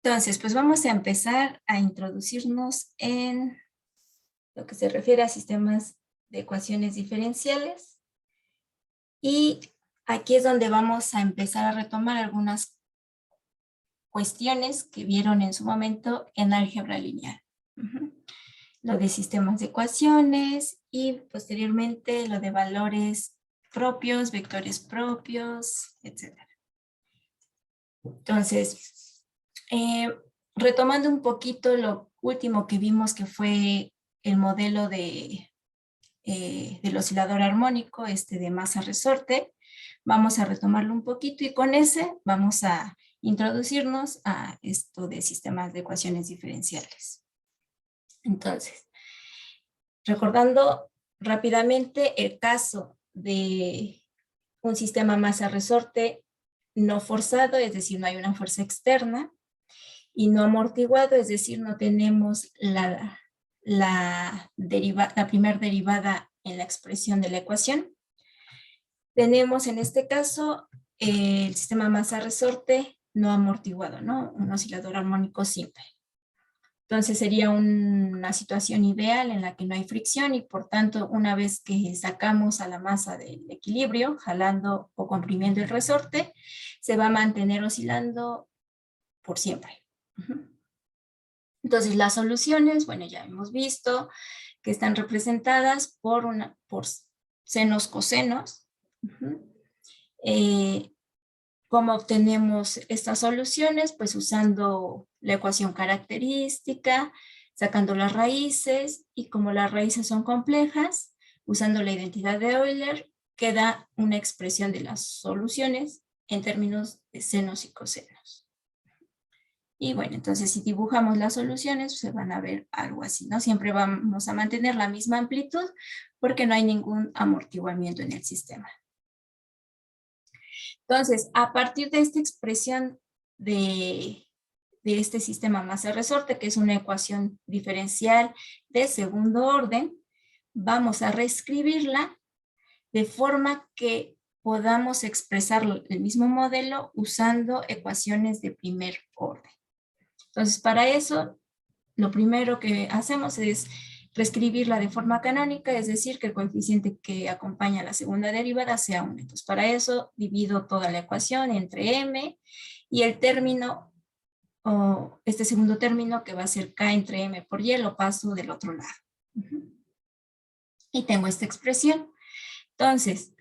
Entonces, pues vamos a empezar a introducirnos en lo que se refiere a sistemas de ecuaciones diferenciales. Y aquí es donde vamos a empezar a retomar algunas cuestiones que vieron en su momento en álgebra lineal. Lo de sistemas de ecuaciones y posteriormente lo de valores propios, vectores propios, etc. Entonces, retomando un poquito lo último que vimos, que fue el modelo del oscilador armónico, de masa-resorte, vamos a retomarlo un poquito y con ese vamos a introducirnos a esto de sistemas de ecuaciones diferenciales. Entonces, recordando rápidamente el caso de un sistema masa-resorte no forzado, es decir, no hay una fuerza externa, y no amortiguado, es decir, no tenemos la primera derivada en la expresión de la ecuación. Tenemos en este caso el sistema masa-resorte no amortiguado, ¿no? Un oscilador armónico simple. Entonces sería una situación ideal en la que no hay fricción y por tanto una vez que sacamos a la masa del equilibrio, jalando o comprimiendo el resorte, se va a mantener oscilando por siempre. Entonces las soluciones, bueno, ya hemos visto que están representadas por senos, cosenos. ¿Cómo obtenemos estas soluciones? Pues usando la ecuación característica, sacando las raíces, y como las raíces son complejas, usando la identidad de Euler, queda una expresión de las soluciones en términos de senos y cosenos. Y bueno, entonces si dibujamos las soluciones, se van a ver algo así, ¿no? Siempre vamos a mantener la misma amplitud porque no hay ningún amortiguamiento en el sistema. Entonces, a partir de esta expresión de este sistema masa-resorte, que es una ecuación diferencial de segundo orden, vamos a reescribirla de forma que podamos expresar el mismo modelo usando ecuaciones de primer orden. Entonces, para eso, lo primero que hacemos es reescribirla de forma canónica, es decir, que el coeficiente que acompaña a la segunda derivada sea 1. Entonces, para eso divido toda la ecuación entre m y el término, o este segundo término que va a ser k entre m por y, lo paso del otro lado. Y tengo esta expresión. Entonces,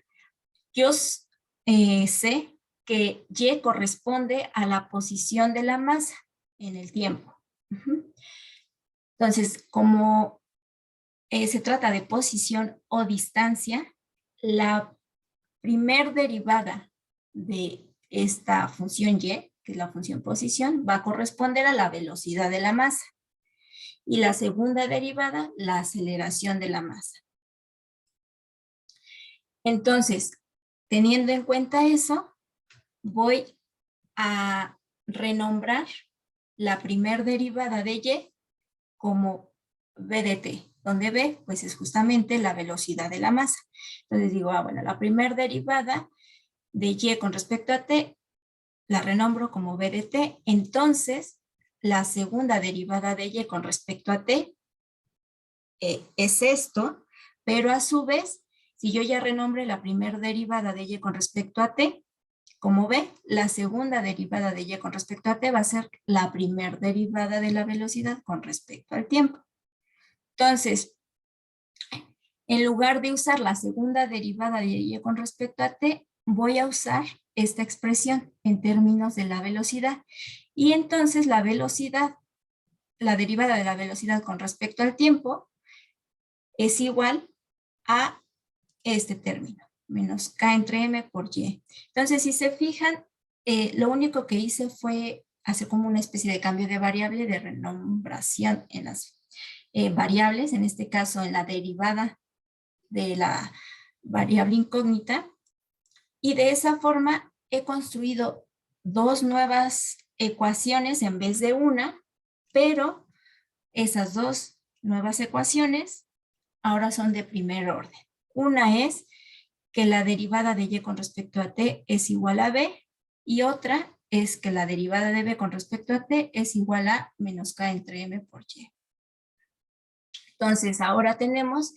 yo sé que y corresponde a la posición de la masa en el tiempo. Entonces, como se trata de posición o distancia, la primer derivada de esta función y, que es la función posición, va a corresponder a la velocidad de la masa. Y la segunda derivada, la aceleración de la masa. Entonces, teniendo en cuenta eso, voy a renombrar la primer derivada de y como v de t, donde v pues es justamente la velocidad de la masa. Entonces digo, bueno, la primera derivada de y con respecto a t la renombro como v de t. Entonces, la segunda derivada de y con respecto a t es esto, pero a su vez, si yo ya renombre la primera derivada de y con respecto a t, como ve, la segunda derivada de y con respecto a t va a ser la primera derivada de la velocidad con respecto al tiempo. Entonces, en lugar de usar la segunda derivada de y con respecto a t, voy a usar esta expresión en términos de la velocidad. Y entonces la velocidad, la derivada de la velocidad con respecto al tiempo, es igual a este término, menos k entre m por y. Entonces, si se fijan, lo único que hice fue hacer como una especie de cambio de variable, de renombración en las variables, en este caso en la derivada de la variable incógnita, y de esa forma he construido dos nuevas ecuaciones en vez de una, pero esas dos nuevas ecuaciones ahora son de primer orden. Una es que la derivada de y con respecto a t es igual a b, y otra es que la derivada de b con respecto a t es igual a menos k entre m por y. Entonces, ahora tenemos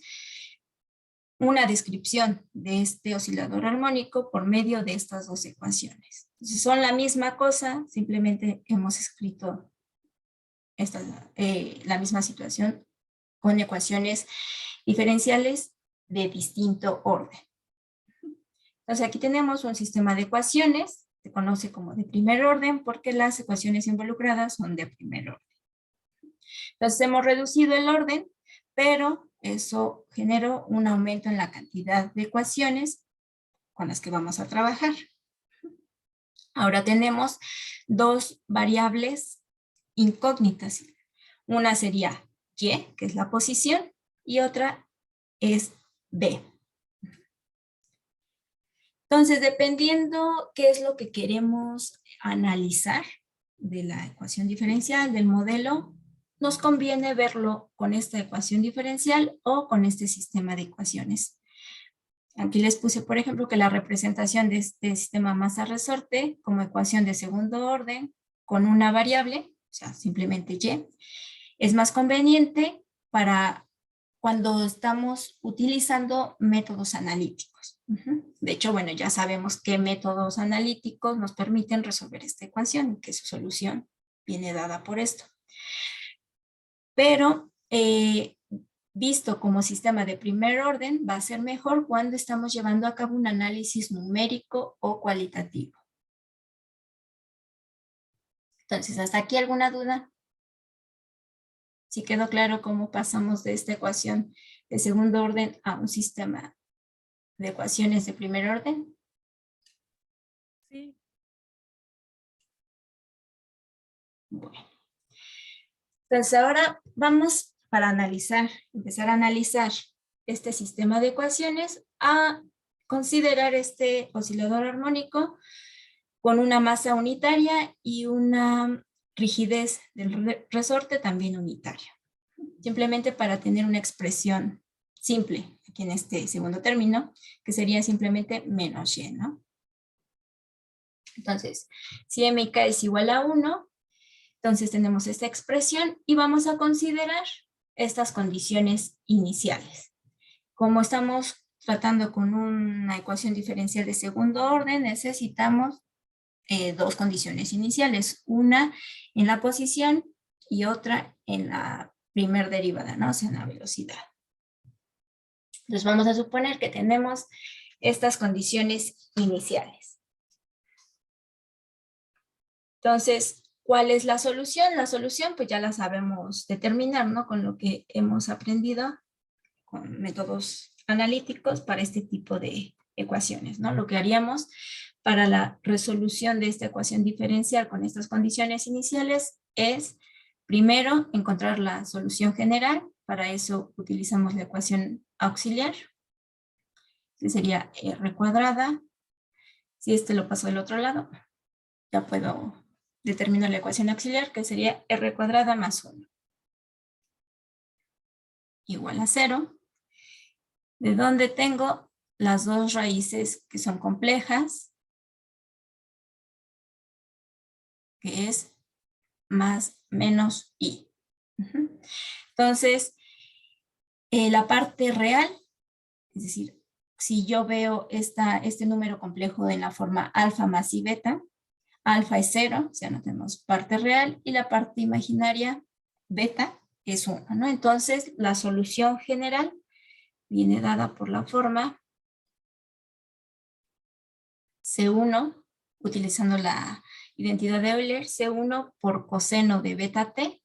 una descripción de este oscilador armónico por medio de estas dos ecuaciones. Entonces, son la misma cosa, simplemente hemos escrito la misma situación con ecuaciones diferenciales de distinto orden. Entonces, aquí tenemos un sistema de ecuaciones, se conoce como de primer orden porque las ecuaciones involucradas son de primer orden. Entonces, hemos reducido el orden, pero eso generó un aumento en la cantidad de ecuaciones con las que vamos a trabajar. Ahora tenemos dos variables incógnitas. Una sería y, que es la posición, y otra es b. Entonces, dependiendo qué es lo que queremos analizar de la ecuación diferencial, del modelo, nos conviene verlo con esta ecuación diferencial o con este sistema de ecuaciones. Aquí les puse, por ejemplo, que la representación de este sistema masa-resorte como ecuación de segundo orden con una variable, o sea, simplemente y, es más conveniente para cuando estamos utilizando métodos analíticos. De hecho, bueno, ya sabemos qué métodos analíticos nos permiten resolver esta ecuación, que su solución viene dada por esto. Pero visto como sistema de primer orden, va a ser mejor cuando estamos llevando a cabo un análisis numérico o cualitativo. Entonces, ¿hasta aquí alguna duda? ¿Sí quedó claro cómo pasamos de esta ecuación de segundo orden a un sistema de ecuaciones de primer orden? Sí. Bueno. Entonces, ahora vamos para empezar a analizar este sistema de ecuaciones a considerar este oscilador armónico con una masa unitaria y una rigidez del resorte también unitaria. Simplemente para tener una expresión simple aquí en este segundo término, que sería simplemente menos y, ¿no? Entonces, si m y k es igual a 1, entonces tenemos esta expresión y vamos a considerar estas condiciones iniciales. Como estamos tratando con una ecuación diferencial de segundo orden, necesitamos dos condiciones iniciales, una en la posición y otra en la primer derivada, ¿no? O sea, en la velocidad. Entonces vamos a suponer que tenemos estas condiciones iniciales. Entonces, ¿cuál es la solución? La solución pues ya la sabemos determinar, ¿no? Con lo que hemos aprendido con métodos analíticos para este tipo de ecuaciones, ¿no? Lo que haríamos para la resolución de esta ecuación diferencial con estas condiciones iniciales es, primero, encontrar la solución general. Para eso utilizamos la ecuación auxiliar, que sería r cuadrada. Si este lo paso del otro lado, ya puedo determinar la ecuación auxiliar, que sería r cuadrada más 1 igual a 0, de donde tengo las dos raíces que son complejas, que es más menos i. Entonces, la parte real, es decir, si yo veo este número complejo en la forma alfa más i beta, alfa es 0, o sea, no tenemos parte real, y la parte imaginaria, beta, es 1, ¿no? Entonces, la solución general viene dada por la forma C1, utilizando la identidad de Euler, C1 por coseno de beta t,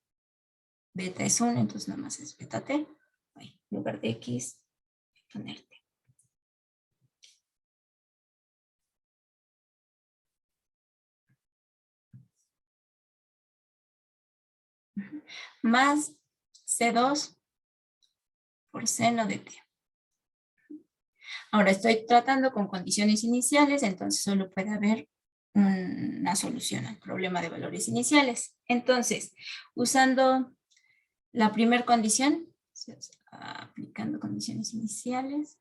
beta es 1, entonces nada más es beta t, en lugar de x, poner t. Más C2 por seno de t. Ahora estoy tratando con condiciones iniciales, entonces solo puede haber una solución al problema de valores iniciales. Entonces, usando la primera condición, aplicando condiciones iniciales,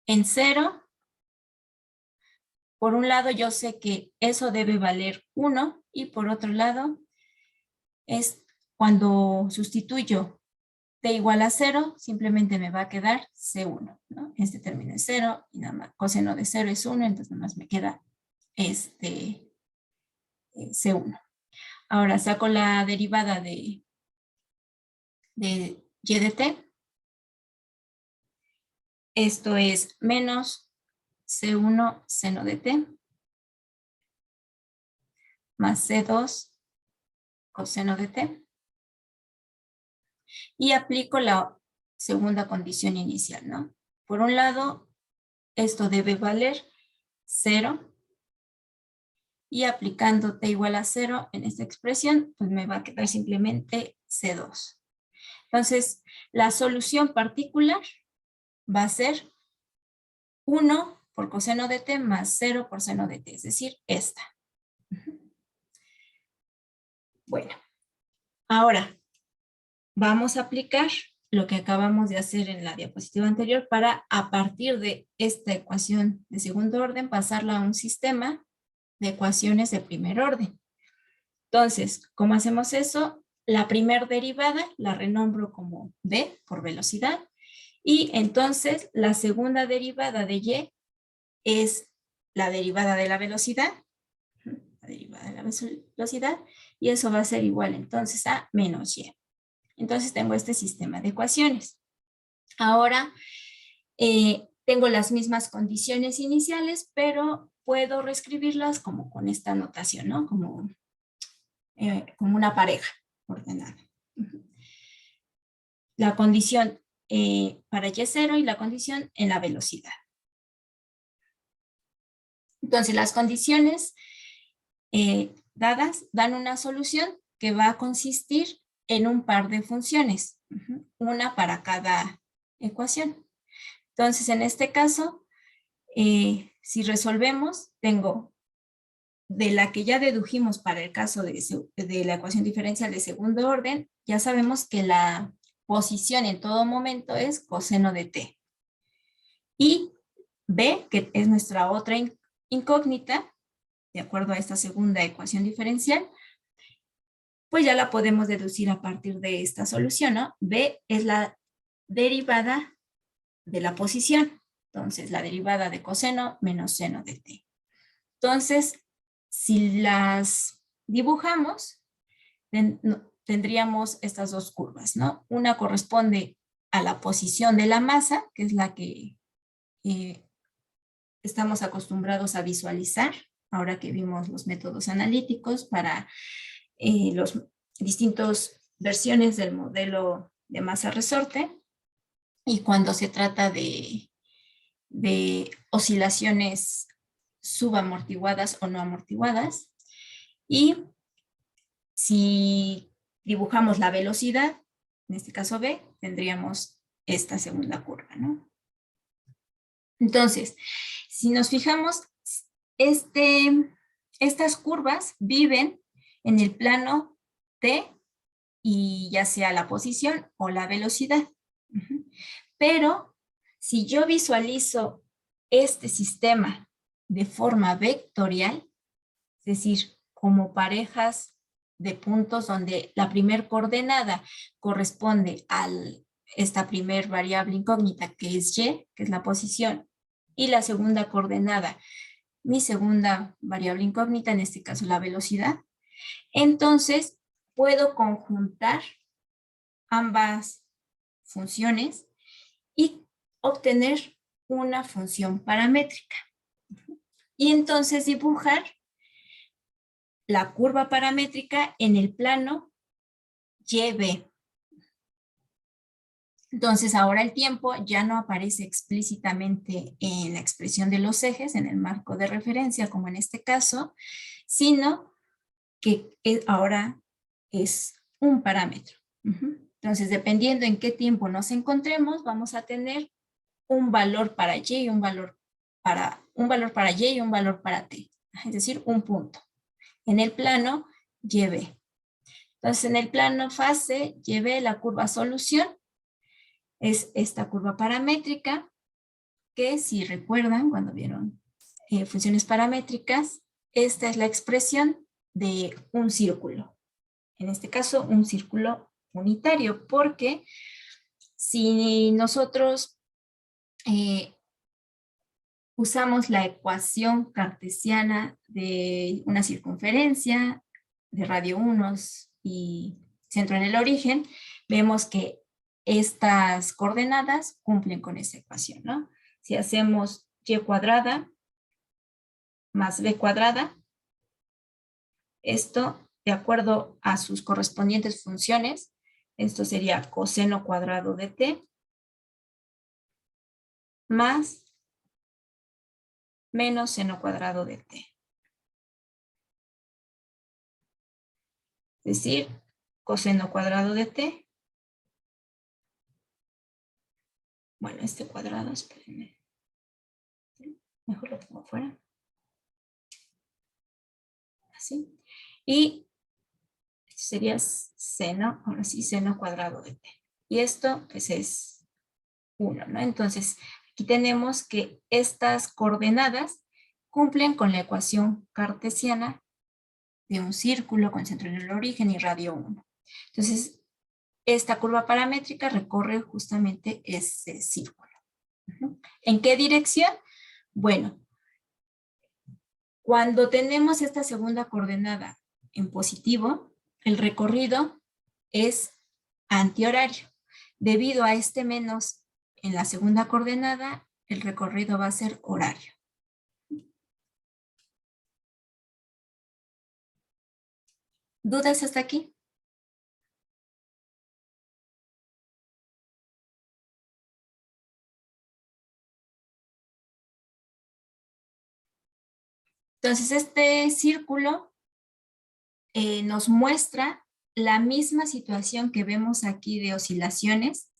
en 0. Por un lado, yo sé que eso debe valer 1 y por otro lado, es cuando sustituyo t igual a 0, simplemente me va a quedar C1, ¿no? Este término es 0 y nada más, coseno de 0 es 1, entonces nada más me queda C1. Ahora saco la derivada de y de t. Esto es menos C1 seno de t más C2 coseno de t. Y aplico la segunda condición inicial, ¿no? Por un lado, esto debe valer 0. Y aplicando t igual a 0 en esta expresión, pues me va a quedar simplemente C2. Entonces, la solución particular va a ser 1 por coseno de t más 0 por seno de t, es decir, esta. Bueno, ahora vamos a aplicar lo que acabamos de hacer en la diapositiva anterior para, a partir de esta ecuación de segundo orden, pasarla a un sistema de ecuaciones de primer orden. Entonces, ¿cómo hacemos eso? La primer derivada la renombro como v por velocidad y entonces la segunda derivada de y es la derivada de la velocidad, y eso va a ser igual entonces a menos y. Entonces tengo este sistema de ecuaciones. Ahora tengo las mismas condiciones iniciales, pero puedo reescribirlas como con esta notación, ¿no? Como una pareja ordenada. La condición para y0 y la condición en la velocidad. Entonces las condiciones dadas dan una solución que va a consistir en un par de funciones, una para cada ecuación. Entonces en este caso, si resolvemos, tengo de la que ya dedujimos para el caso de la ecuación diferencial de segundo orden, ya sabemos que la posición en todo momento es coseno de t. Y b, que es nuestra otra incógnita, de acuerdo a esta segunda ecuación diferencial, pues ya la podemos deducir a partir de esta solución, ¿no? B es la derivada de la posición. Entonces, la derivada de coseno menos seno de t. Entonces, si las dibujamos, tendríamos estas dos curvas, ¿no? Una corresponde a la posición de la masa, que es la que estamos acostumbrados a visualizar, ahora que vimos los métodos analíticos para las distintas versiones del modelo de masa resorte, y cuando se trata de oscilaciones subamortiguadas o no amortiguadas. Y si dibujamos la velocidad, en este caso b, tendríamos esta segunda curva, ¿no? Entonces, si nos fijamos, estas curvas viven en el plano t, y ya sea la posición o la velocidad. Pero si yo visualizo este sistema de forma vectorial, es decir, como parejas de puntos donde la primer coordenada corresponde a esta primer variable incógnita que es y, que es la posición, y la segunda coordenada, mi segunda variable incógnita, en este caso la velocidad, entonces puedo conjuntar ambas funciones y obtener una función paramétrica. Y entonces dibujar la curva paramétrica en el plano YB. Entonces ahora el tiempo ya no aparece explícitamente en la expresión de los ejes, en el marco de referencia, como en este caso, sino que ahora es un parámetro. Entonces, dependiendo en qué tiempo nos encontremos, vamos a tener un valor para y y un valor para y y un valor para t, es decir, un punto. En el plano YB. Entonces, en el plano fase YB, la curva solución es esta curva paramétrica que si recuerdan cuando vieron funciones paramétricas, esta es la expresión de un círculo. En este caso, un círculo unitario, porque si nosotros usamos la ecuación cartesiana de una circunferencia, de radio 1 y centro en el origen, vemos que estas coordenadas cumplen con esa ecuación, ¿no? Si hacemos y cuadrada más b cuadrada, esto, de acuerdo a sus correspondientes funciones, esto sería coseno cuadrado de t más menos seno cuadrado de t. Es decir, coseno cuadrado de t. Bueno, este cuadrado, espérenme. Mejor lo pongo fuera. Así. Y sería seno, ahora sí, seno cuadrado de t. Y esto, pues, es 1, ¿no? Entonces, aquí tenemos que estas coordenadas cumplen con la ecuación cartesiana de un círculo con centro en el origen y radio 1. Entonces, esta curva paramétrica recorre justamente ese círculo. ¿En qué dirección? Bueno, cuando tenemos esta segunda coordenada en positivo, el recorrido es antihorario. Debido a este menos en la segunda coordenada, el recorrido va a ser horario. ¿Dudas hasta aquí? Entonces, este círculo nos muestra la misma situación que vemos aquí de oscilaciones,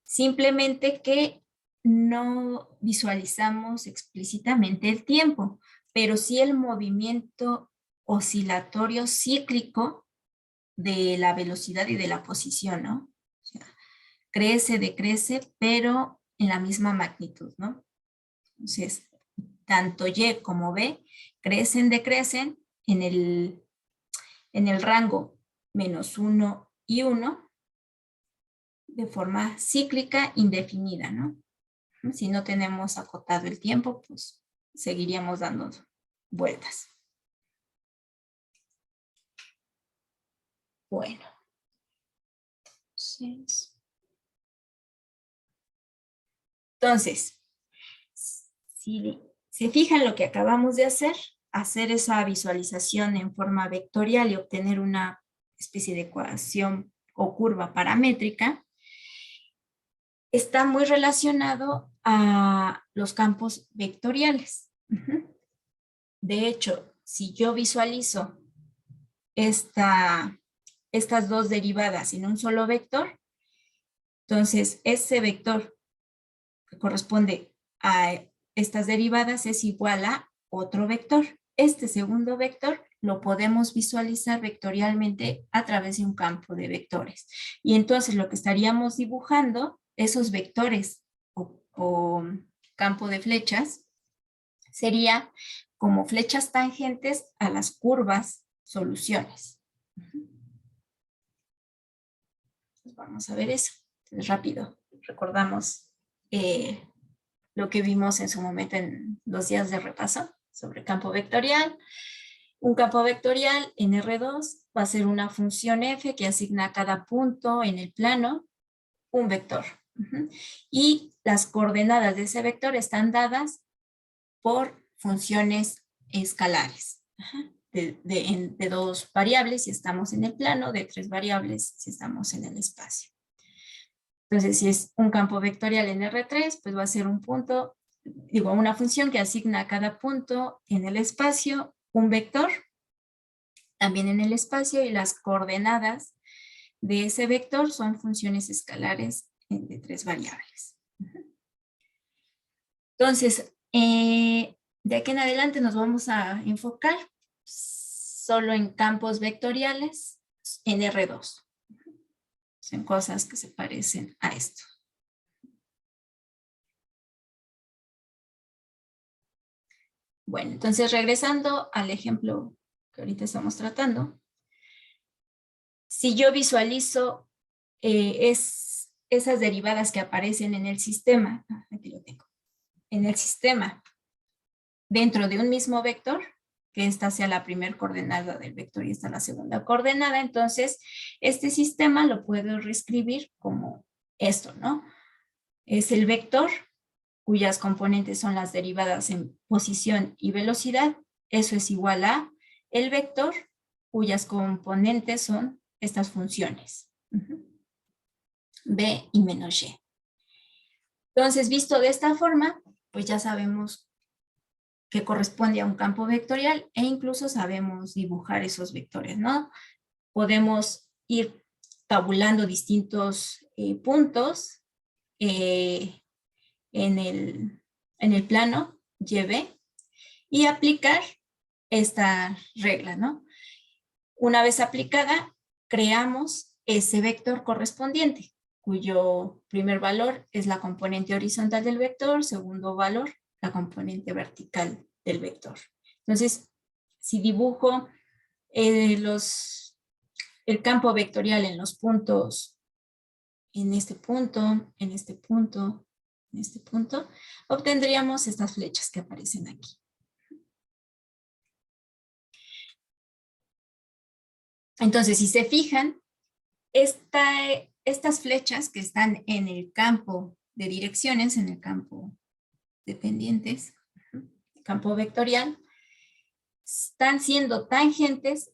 simplemente que no visualizamos explícitamente el tiempo, pero sí el movimiento oscilatorio cíclico de la velocidad y de la posición, ¿no? O sea, crece, decrece, pero en la misma magnitud, ¿no? Entonces, tanto Y como B crecen, decrecen en el rango -1 y 1 de forma cíclica indefinida, ¿no? Si no tenemos acotado el tiempo, pues seguiríamos dando vueltas. Bueno. Entonces, si se fijan lo que acabamos de hacer esa visualización en forma vectorial y obtener una especie de ecuación o curva paramétrica, está muy relacionado a los campos vectoriales. De hecho, si yo visualizo estas dos derivadas en un solo vector, entonces ese vector que corresponde a estas derivadas es igual a otro vector. Este segundo vector lo podemos visualizar vectorialmente a través de un campo de vectores. Y entonces lo que estaríamos dibujando, esos vectores o campo de flechas, sería como flechas tangentes a las curvas soluciones. Pues vamos a ver eso. Entonces, rápido, recordamos lo que vimos en su momento en los días de repaso sobre campo vectorial. Un campo vectorial en R2 va a ser una función f que asigna a cada punto en el plano un vector. Y las coordenadas de ese vector están dadas por funciones escalares. De dos variables si estamos en el plano, de tres variables si estamos en el espacio. Entonces, si es un campo vectorial en R3, pues va a ser un punto, una función que asigna a cada punto en el espacio un vector, también en el espacio, y las coordenadas de ese vector son funciones escalares de tres variables. Entonces, de aquí en adelante nos vamos a enfocar solo en campos vectoriales en R2. Son cosas que se parecen a esto. Bueno, entonces regresando al ejemplo que ahorita estamos tratando, si yo visualizo esas derivadas que aparecen en el sistema, aquí lo tengo, en el sistema, dentro de un mismo vector, que esta sea la primera coordenada del vector y esta la segunda coordenada, entonces este sistema lo puedo reescribir como esto, ¿no? Es el vector cuyas componentes son las derivadas en posición y velocidad, eso es igual a el vector cuyas componentes son estas funciones, b y menos y. Entonces, visto de esta forma, pues ya sabemos que corresponde a un campo vectorial e incluso sabemos dibujar esos vectores, ¿no? Podemos ir tabulando distintos puntos en el plano YB y aplicar esta regla, ¿no? Una vez aplicada, creamos ese vector correspondiente, cuyo primer valor es la componente horizontal del vector, segundo valor, la componente vertical del vector. Entonces, si dibujo el campo vectorial en los puntos, en este punto, en este punto, en este punto, obtendríamos estas flechas que aparecen aquí. Entonces, si se fijan, estas flechas que están en el campo de direcciones, en el campo de pendientes, campo vectorial, están siendo tangentes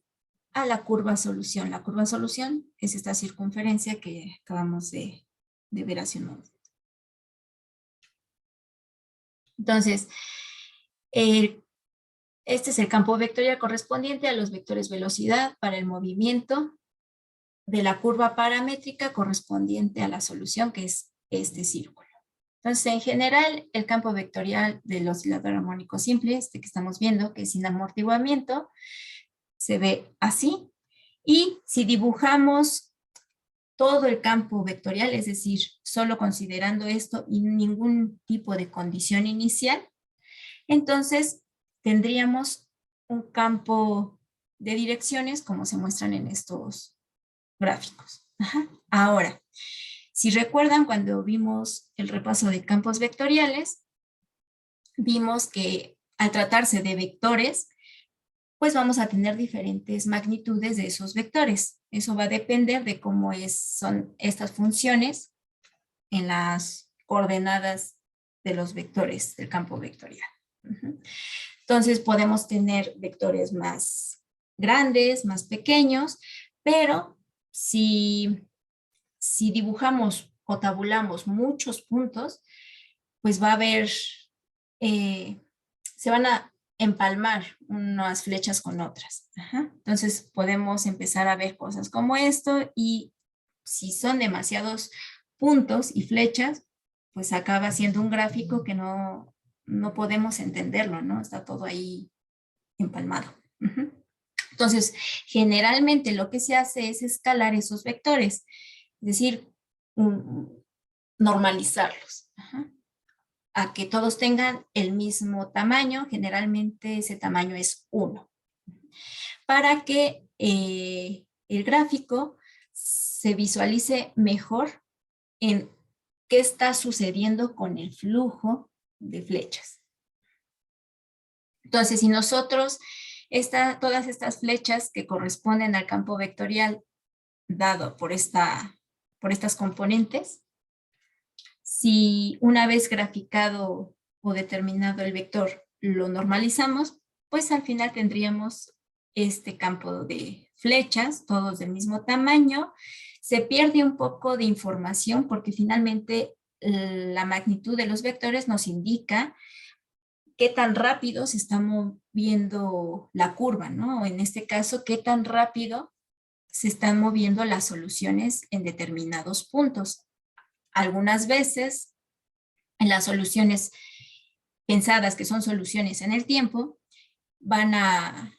a la curva solución. La curva solución es esta circunferencia que acabamos de ver hace un momento. Entonces, este es el campo vectorial correspondiente a los vectores velocidad para el movimiento de la curva paramétrica correspondiente a la solución, que es este círculo. Entonces, en general, el campo vectorial del oscilador armónico simple, este que estamos viendo, que es sin amortiguamiento, se ve así. Y si dibujamos todo el campo vectorial, es decir, solo considerando esto y ningún tipo de condición inicial, entonces tendríamos un campo de direcciones como se muestran en estos gráficos. Ahora, si recuerdan cuando vimos el repaso de campos vectoriales, vimos que al tratarse de vectores, pues vamos a tener diferentes magnitudes de esos vectores. Eso va a depender de cómo son estas funciones en las coordenadas de los vectores del campo vectorial. Entonces podemos tener vectores más grandes, más pequeños, pero si dibujamos o tabulamos muchos puntos, pues va a haber, se van a empalmar unas flechas con otras. Entonces podemos empezar a ver cosas como esto y si son demasiados puntos y flechas, pues acaba siendo un gráfico que no podemos entenderlo, ¿no? Está todo ahí empalmado. Entonces, generalmente lo que se hace es escalar esos vectores, es decir, normalizarlos, a que todos tengan el mismo tamaño, generalmente ese tamaño es 1, para que el gráfico se visualice mejor en qué está sucediendo con el flujo de flechas. Entonces, si nosotros todas estas flechas que corresponden al campo vectorial dado por estas componentes, si una vez graficado o determinado el vector lo normalizamos, pues al final tendríamos este campo de flechas, todos del mismo tamaño. Se pierde un poco de información porque finalmente la magnitud de los vectores nos indica qué tan rápido se está moviendo la curva, ¿no? En este caso, qué tan rápido se están moviendo las soluciones en determinados puntos. Algunas veces, en las soluciones pensadas, que son soluciones en el tiempo, van a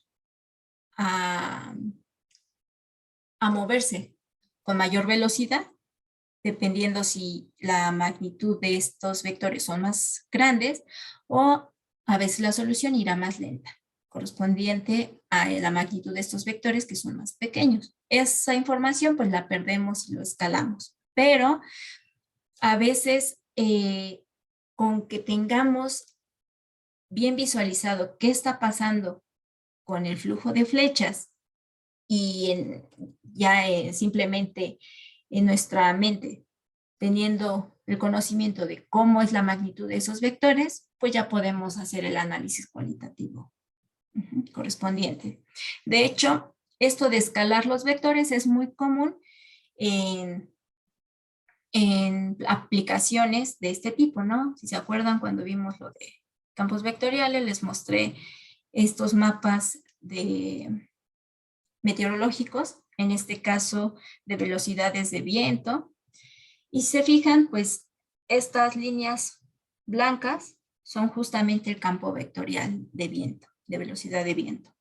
moverse con mayor velocidad, dependiendo si la magnitud de estos vectores son más grandes, o a veces la solución irá más lenta, correspondiente a la magnitud de estos vectores que son más pequeños. Esa información pues la perdemos y lo escalamos, pero a veces con que tengamos bien visualizado qué está pasando con el flujo de flechas y ya simplemente en nuestra mente teniendo el conocimiento de cómo es la magnitud de esos vectores, pues ya podemos hacer el análisis cualitativo correspondiente. De hecho, esto de escalar los vectores es muy común en aplicaciones de este tipo, ¿no? Si se acuerdan cuando vimos lo de campos vectoriales, les mostré estos mapas meteorológicos, en este caso de velocidades de viento. Y se fijan, pues estas líneas blancas son justamente el campo vectorial de viento, de velocidad de viento.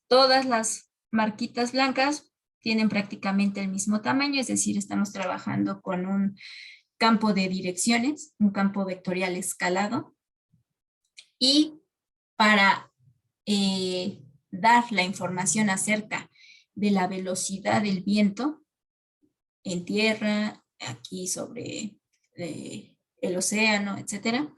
Todas las marquitas blancas tienen prácticamente el mismo tamaño, es decir, estamos trabajando con un campo de direcciones, un campo vectorial escalado. Y para dar la información acerca de la velocidad del viento en tierra, aquí sobre el océano, etcétera,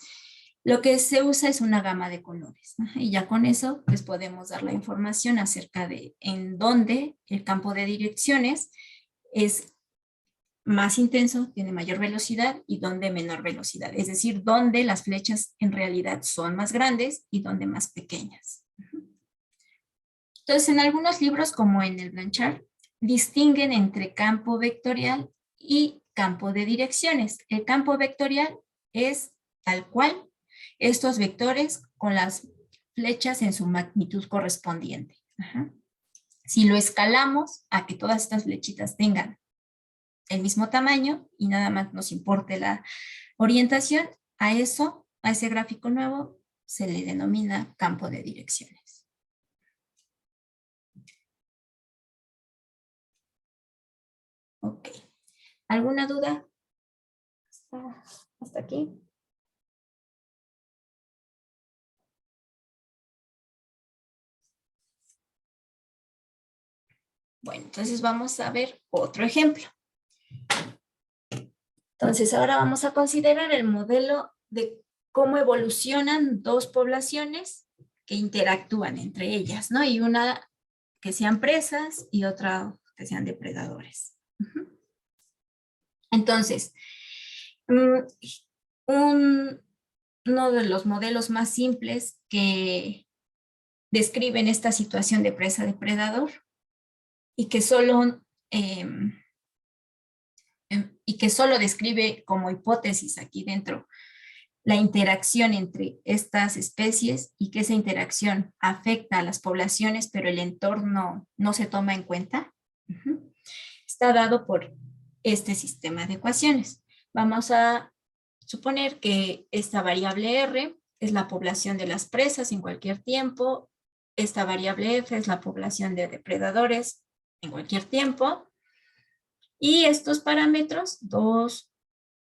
lo que se usa es una gama de colores, ¿no? Y ya con eso pues podemos dar la información acerca de en dónde el campo de direcciones es más intenso, tiene mayor velocidad y dónde menor velocidad, es decir, dónde las flechas en realidad son más grandes y dónde más pequeñas. Entonces, en algunos libros, como en el Blanchard, distinguen entre campo vectorial y campo de direcciones. El campo vectorial es tal cual estos vectores con las flechas en su magnitud correspondiente. Si lo escalamos a que todas estas flechitas tengan el mismo tamaño y nada más nos importe la orientación, a eso, a ese gráfico nuevo, se le denomina campo de direcciones. Ok. ¿Alguna duda? ¿Hasta aquí? Bueno, entonces vamos a ver otro ejemplo. Entonces ahora vamos a considerar el modelo de cómo evolucionan dos poblaciones que interactúan entre ellas, ¿no? Y una que sean presas y otra que sean depredadores. Entonces, uno de los modelos más simples que describen esta situación de presa-depredador y que solo describe como hipótesis aquí dentro la interacción entre estas especies y que esa interacción afecta a las poblaciones, pero el entorno no se toma en cuenta, está dado por este sistema de ecuaciones. Vamos a suponer que esta variable R es la población de las presas en cualquier tiempo, esta variable F es la población de depredadores en cualquier tiempo, y estos parámetros, 2,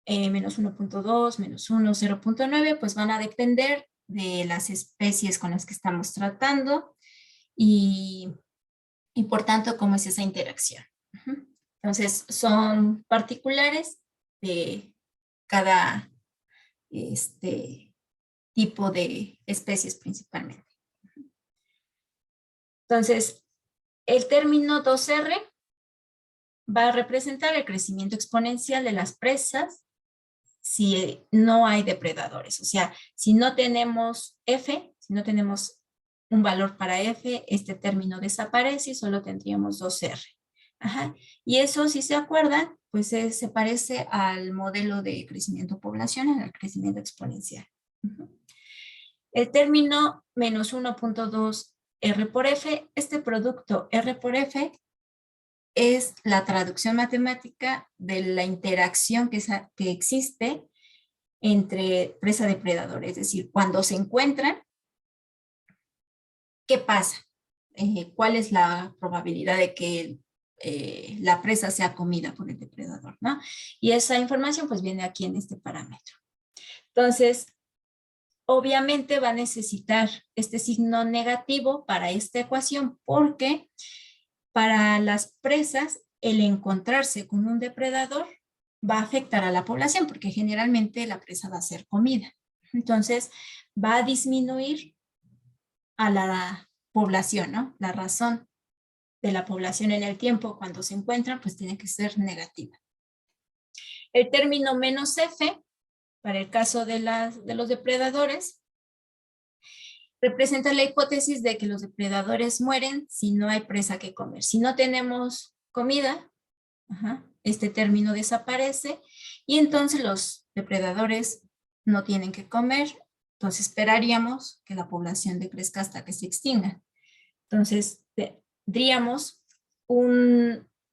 menos 1.2, menos 1, 0.9, pues van a depender de las especies con las que estamos tratando y por tanto, cómo es esa interacción. Entonces, son particulares de cada tipo de especies principalmente. Entonces, el término 2R va a representar el crecimiento exponencial de las presas si no hay depredadores. O sea, si no tenemos F, si no tenemos un valor para F, este término desaparece y solo tendríamos 2R. Y eso, si se acuerdan, pues se parece al modelo de crecimiento poblacional, al crecimiento exponencial. El término menos 1.2 R por F, este producto R por F es la traducción matemática de la interacción que existe entre presa-depredador, es decir, cuando se encuentran, ¿qué pasa? ¿Cuál es la probabilidad de que la presa sea comida por el depredador, ¿no? Y esa información pues viene aquí en este parámetro. Entonces, obviamente va a necesitar este signo negativo para esta ecuación porque para las presas el encontrarse con un depredador va a afectar a la población porque generalmente la presa va a ser comida. Entonces va a disminuir a la población, ¿no? La razón de la población en el tiempo cuando se encuentran pues tiene que ser negativa. El término menos F para el caso de los depredadores representa la hipótesis de que los depredadores mueren si no hay presa que comer. Si no tenemos comida, este término desaparece y entonces los depredadores no tienen que comer, entonces esperaríamos que la población decrezca hasta que se extinga. Entonces tendríamos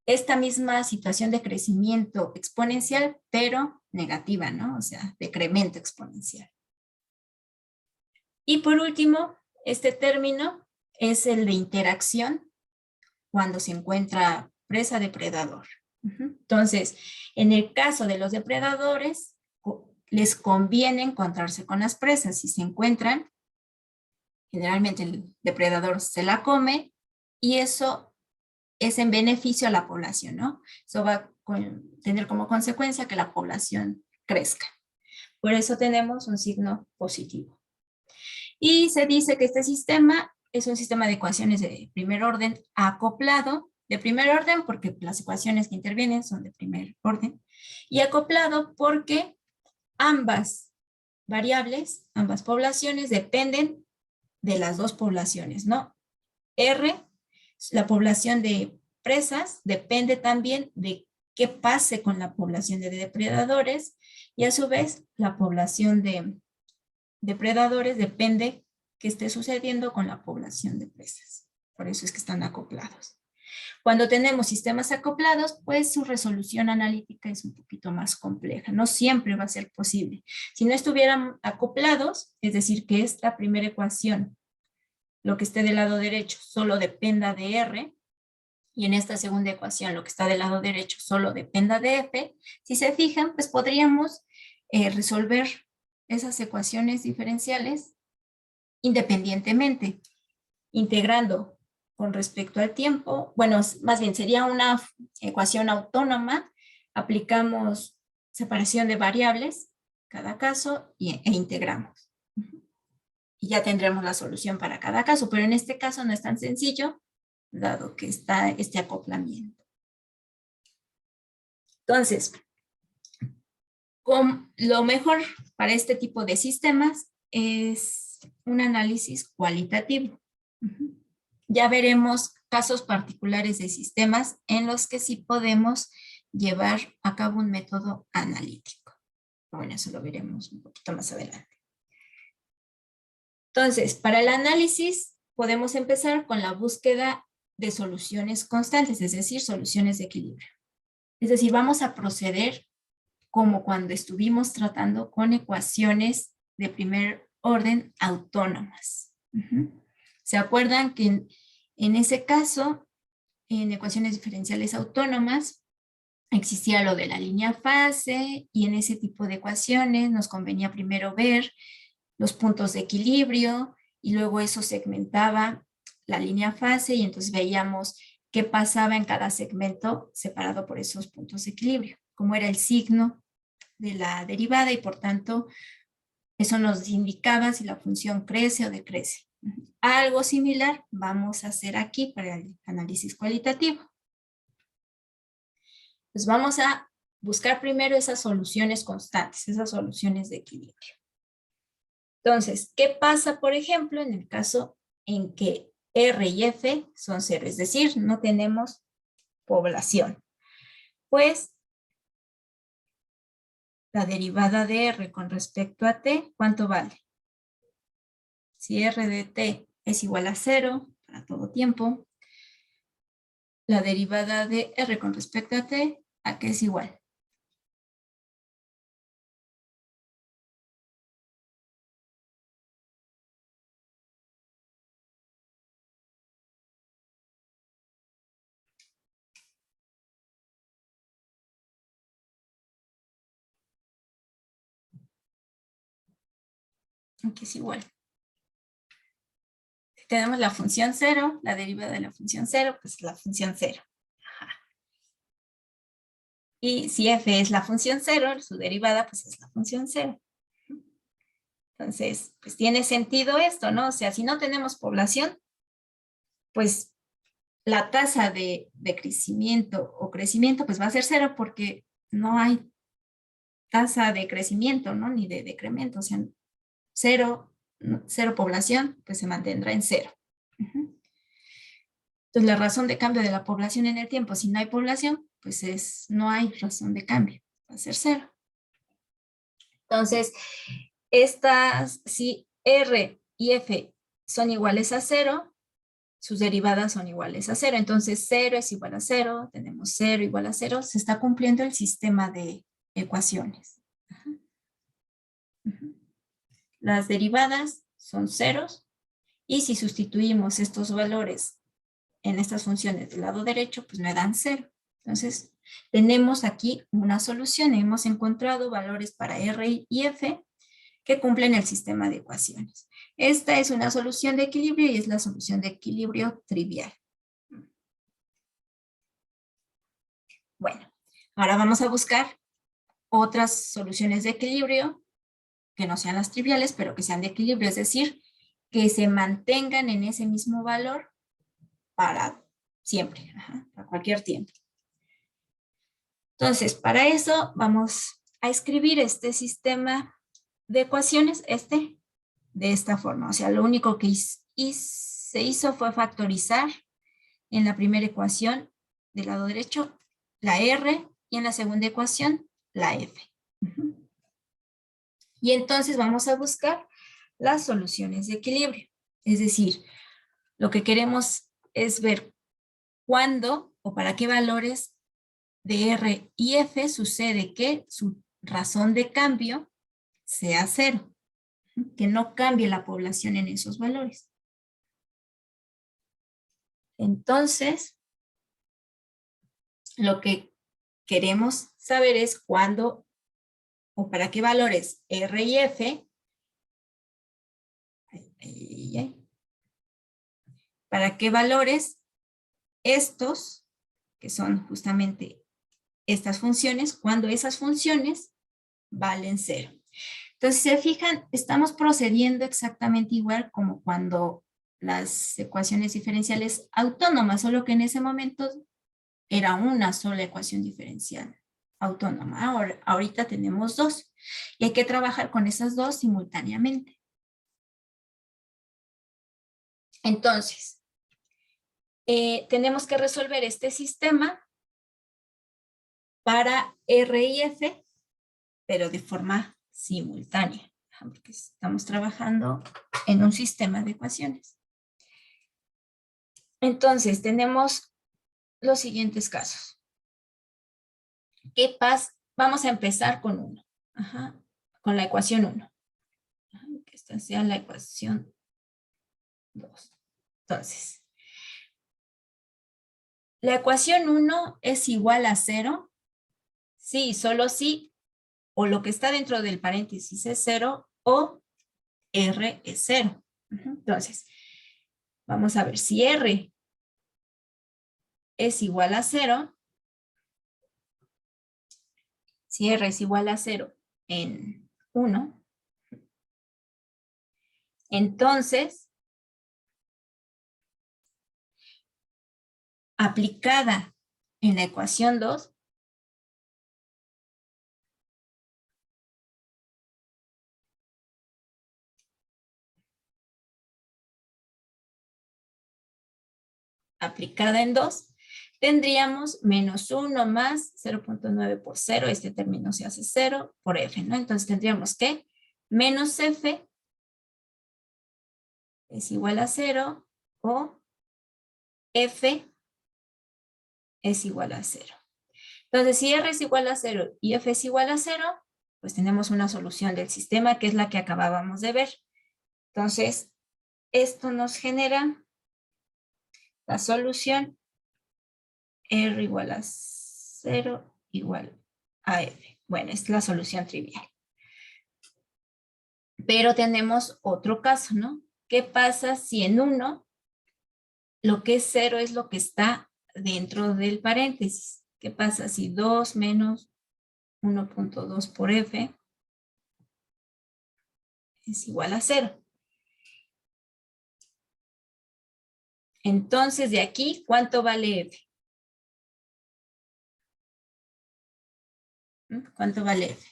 esta misma situación de crecimiento exponencial, pero negativa, ¿no? O sea, decremento exponencial. Y por último, este término es el de interacción cuando se encuentra presa-depredador. Entonces, en el caso de los depredadores, les conviene encontrarse con las presas. Si se encuentran, generalmente el depredador se la come y eso es en beneficio a la población, ¿no? Eso va a tener como consecuencia que la población crezca. Por eso tenemos un signo positivo. Y se dice que este sistema es un sistema de ecuaciones de primer orden acoplado, de primer orden porque las ecuaciones que intervienen son de primer orden, y acoplado porque ambas variables, ambas poblaciones dependen de las dos poblaciones, ¿no? R, la población de presas, depende también de qué pase con la población de depredadores y a su vez la población de depredadores depende qué esté sucediendo con la población de presas. Por eso es que están acoplados. Cuando tenemos sistemas acoplados, pues su resolución analítica es un poquito más compleja. No siempre va a ser posible. Si no estuvieran acoplados, es decir, que esta primera ecuación, lo que esté del lado derecho, solo dependa de R, y en esta segunda ecuación, lo que está del lado derecho, solo dependa de F, si se fijan, pues podríamos resolver esas ecuaciones diferenciales independientemente, integrando con respecto al tiempo, bueno, más bien sería una ecuación autónoma, aplicamos separación de variables, cada caso, e integramos. Y ya tendremos la solución para cada caso, pero en este caso no es tan sencillo, dado que está este acoplamiento. Entonces, lo mejor para este tipo de sistemas es un análisis cualitativo. Ya veremos casos particulares de sistemas en los que sí podemos llevar a cabo un método analítico. Bueno, eso lo veremos un poquito más adelante. Entonces, para el análisis podemos empezar con la búsqueda de soluciones constantes, es decir, soluciones de equilibrio. Es decir, vamos a proceder como cuando estuvimos tratando con ecuaciones de primer orden autónomas. ¿Se acuerdan que en ese caso, en ecuaciones diferenciales autónomas, existía lo de la línea fase y en ese tipo de ecuaciones nos convenía primero ver los puntos de equilibrio y luego eso segmentaba la línea fase y entonces veíamos qué pasaba en cada segmento separado por esos puntos de equilibrio, cómo era el signo de la derivada y por tanto eso nos indicaba si la función crece o decrece. Algo similar vamos a hacer aquí para el análisis cualitativo. Pues vamos a buscar primero esas soluciones constantes, esas soluciones de equilibrio. Entonces, ¿qué pasa, por ejemplo, en el caso en que R y F son cero? Es decir, no tenemos población. Pues la derivada de R con respecto a T, ¿cuánto vale? Si R de T es igual a 0 para todo tiempo, la derivada de R con respecto a T, ¿a qué es igual? que es igual. Si tenemos la función 0, la derivada de la función 0, pues la función 0. Ajá. Y si f es la función 0, su derivada pues es la función 0. Entonces, pues tiene sentido esto, ¿no? O sea, si no tenemos población, pues la tasa de crecimiento o crecimiento pues va a ser 0 porque no hay tasa de crecimiento, ¿no? Ni de decremento, o sea, 0 población, pues se mantendrá en 0. Entonces, la razón de cambio de la población en el tiempo, si no hay población, pues no hay razón de cambio, va a ser 0. Entonces, si R y F son iguales a 0, sus derivadas son iguales a 0. Entonces, 0 es igual a 0, tenemos 0 igual a 0, se está cumpliendo el sistema de ecuaciones. Las derivadas son ceros, y si sustituimos estos valores en estas funciones del lado derecho, pues me dan 0. Entonces, tenemos aquí una solución. Hemos encontrado valores para R y F que cumplen el sistema de ecuaciones. Esta es una solución de equilibrio y es la solución de equilibrio trivial. Bueno, ahora vamos a buscar otras soluciones de equilibrio que no sean las triviales, pero que sean de equilibrio, es decir, que se mantengan en ese mismo valor para siempre, para cualquier tiempo. Entonces, para eso vamos a escribir este sistema de ecuaciones, de esta forma. O sea, lo único que se hizo fue factorizar en la primera ecuación del lado derecho la R y en la segunda ecuación la F. Y entonces vamos a buscar las soluciones de equilibrio. Es decir, lo que queremos es ver cuándo o para qué valores de R y F sucede que su razón de cambio sea 0, que no cambie la población en esos valores. Entonces, lo que queremos saber es cuándo o para qué valores R y F, para qué valores estos, que son justamente estas funciones, cuando esas funciones valen 0. Entonces, si se fijan, estamos procediendo exactamente igual como cuando las ecuaciones diferenciales autónomas, solo que en ese momento era una sola ecuación diferencial autónoma. Ahorita tenemos dos y hay que trabajar con esas dos simultáneamente. Entonces, tenemos que resolver este sistema para R y F, pero de forma simultánea, porque estamos trabajando en un sistema de ecuaciones. Entonces, tenemos los siguientes casos. ¿Qué pasa? Vamos a empezar con 1, con la ecuación 1. Que esta sea la ecuación 2. Entonces, la ecuación 1 es igual a 0, sí, solo sí, o lo que está dentro del paréntesis es 0, o R es 0. Entonces, vamos a ver si R es igual a 0, si R es igual a 0 en 1, entonces, aplicada en la ecuación 2, aplicada en 2, tendríamos menos 1 más 0.9 por 0, este término se hace 0 por F, ¿no? Entonces tendríamos que menos F es igual a 0 o F es igual a 0. Entonces, si R es igual a 0 y F es igual a 0, pues tenemos una solución del sistema que es la que acabábamos de ver. Entonces, esto nos genera la solución R igual a 0 igual a F. Bueno, es la solución trivial. Pero tenemos otro caso, ¿no? ¿Qué pasa si en 1 lo que es 0 es lo que está dentro del paréntesis? ¿Qué pasa si 2 menos 1.2 por f es igual a 0? Entonces, de aquí, ¿cuánto vale f? ¿Cuánto vale f?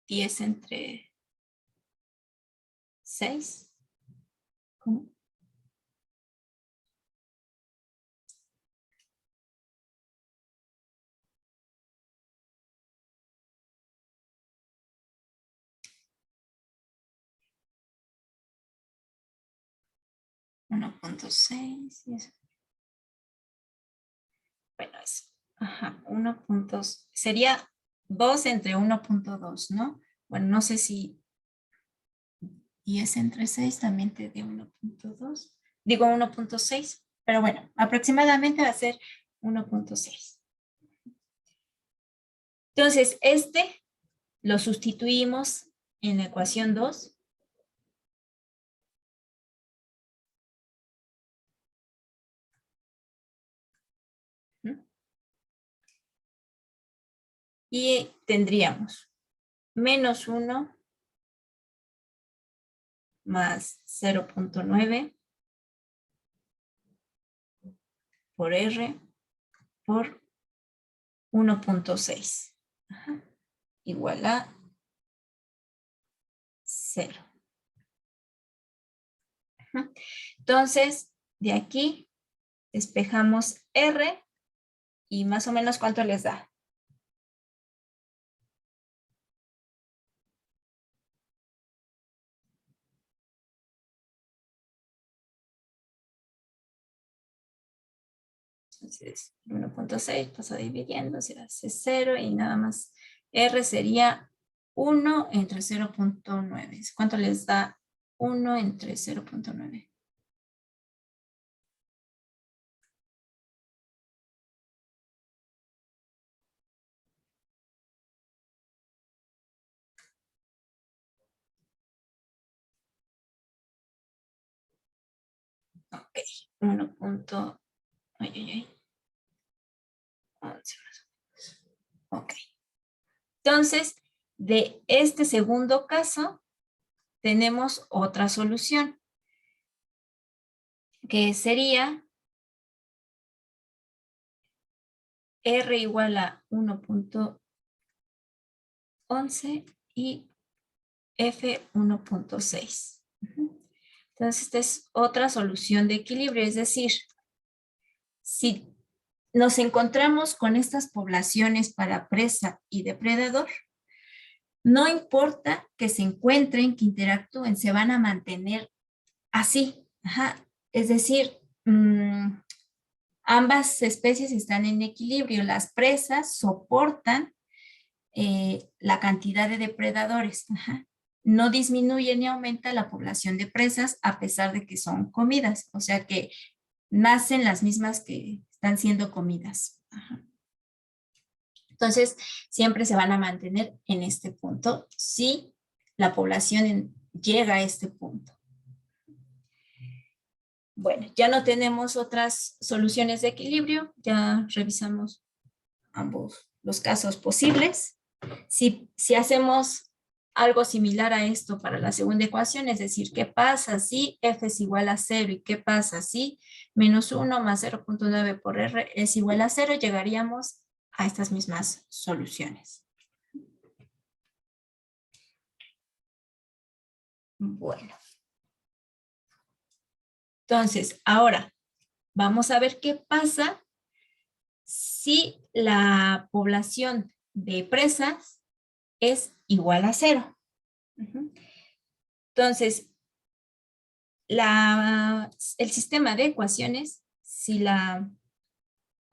¿10 entre 6? ¿Cómo? ¿1.6? Bueno, es, ajá, 1. Sería 2 entre 1.2, ¿no? Bueno, no sé si 10 entre 6 también te dio 1.2. Digo 1.6, pero bueno, aproximadamente va a ser 1.6. Entonces, este lo sustituimos en la ecuación 2. Y tendríamos menos 1 más 0.9 por R por 1.6 igual a 0. Entonces, de aquí despejamos R y más o menos ¿cuánto les da? Entonces, 1.6 pasa dividiendo, se hace 0 y nada más. R sería 1 entre 0.9. ¿Cuánto les da 1 entre 0.9? Ok, 1. Ay, ay, ay. 11 más o menos. Ok. Entonces, de este segundo caso, tenemos otra solución, que sería R igual a 1.11 y F 1.6. Entonces, esta es otra solución de equilibrio, es decir, si nos encontramos con estas poblaciones para presa y depredador, no importa que se encuentren, que interactúen, se van a mantener así. Ajá. Es decir, ambas especies están en equilibrio. Las presas soportan la cantidad de depredadores. Ajá. No disminuye ni aumenta la población de presas a pesar de que son comidas. O sea que nacen las mismas que están siendo comidas. Ajá. Entonces, siempre se van a mantener en este punto si la población llega a este punto. Bueno, ya no tenemos otras soluciones de equilibrio, ya revisamos ambos los casos posibles. Si hacemos algo similar a esto para la segunda ecuación, es decir, ¿qué pasa si f es igual a 0 y qué pasa si menos 1 más 0.9 por r es igual a 0? Llegaríamos a estas mismas soluciones. Bueno. Entonces, ahora vamos a ver qué pasa si la población de presas es igual a 0. Entonces, el sistema de ecuaciones, si la